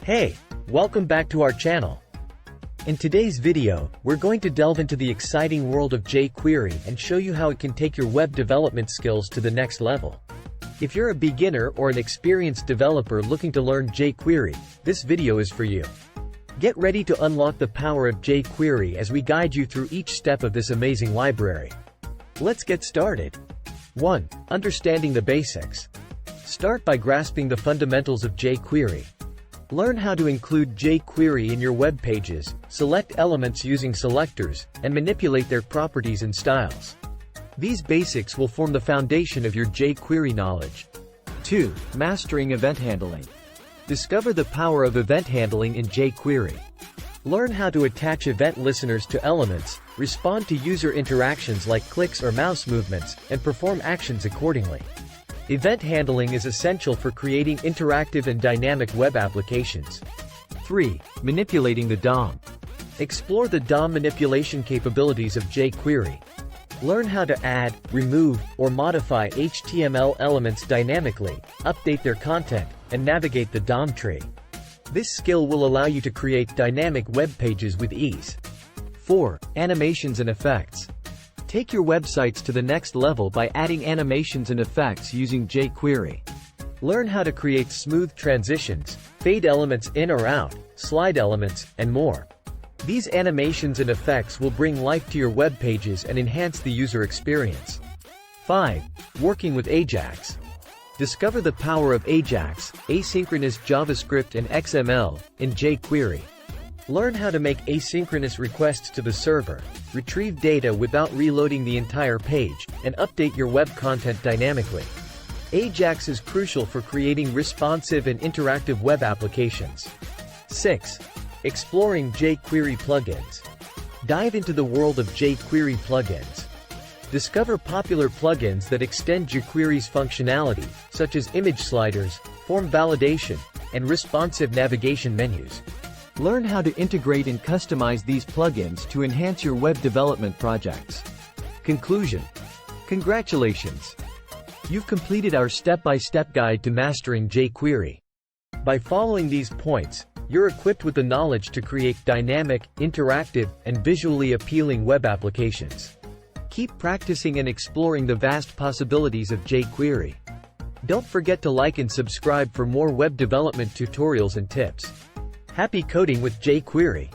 Hey, welcome back to our channel. In today's video, we're going to delve into the exciting world of jQuery and show you how it can take your web development skills to the next level. If you're a beginner or an experienced developer looking to learn jQuery, this video is for you. Get ready to unlock the power of jQuery as we guide you through each step of this amazing library. Let's get started. 1. Understanding the basics. Start by grasping the fundamentals of jQuery. Learn how to include jQuery in your web pages, select elements using selectors, and manipulate their properties and styles. These basics will form the foundation of your jQuery knowledge. 2. Mastering event handling. Discover the power of event handling in jQuery. Learn how to attach event listeners to elements, respond to user interactions like clicks or mouse movements, and perform actions accordingly. Event handling is essential for creating interactive and dynamic web applications. 3. Manipulating the DOM. Explore the DOM manipulation capabilities of jQuery. Learn how to add, remove, or modify HTML elements dynamically, update their content, and navigate the DOM tree. This skill will allow you to create dynamic web pages with ease. 4. Animations and effects. Take your websites to the next level by adding animations and effects using jQuery. Learn how to create smooth transitions, fade elements in or out, slide elements, and more. These animations and effects will bring life to your web pages and enhance the user experience. 5. Working with AJAX. Discover the power of AJAX, asynchronous JavaScript and XML, in jQuery. Learn how to make asynchronous requests to the server, retrieve data without reloading the entire page, and update your web content dynamically. AJAX is crucial for creating responsive and interactive web applications. 6. Exploring jQuery plugins. Dive into the world of jQuery plugins. Discover popular plugins that extend jQuery's functionality, such as image sliders, form validation, and responsive navigation menus. Learn how to integrate and customize these plugins to enhance your web development projects. Conclusion. Congratulations! You've completed our step-by-step guide to mastering jQuery. By following these points, you're equipped with the knowledge to create dynamic, interactive, and visually appealing web applications. Keep practicing and exploring the vast possibilities of jQuery. Don't forget to like and subscribe for more web development tutorials and tips. Happy coding with jQuery!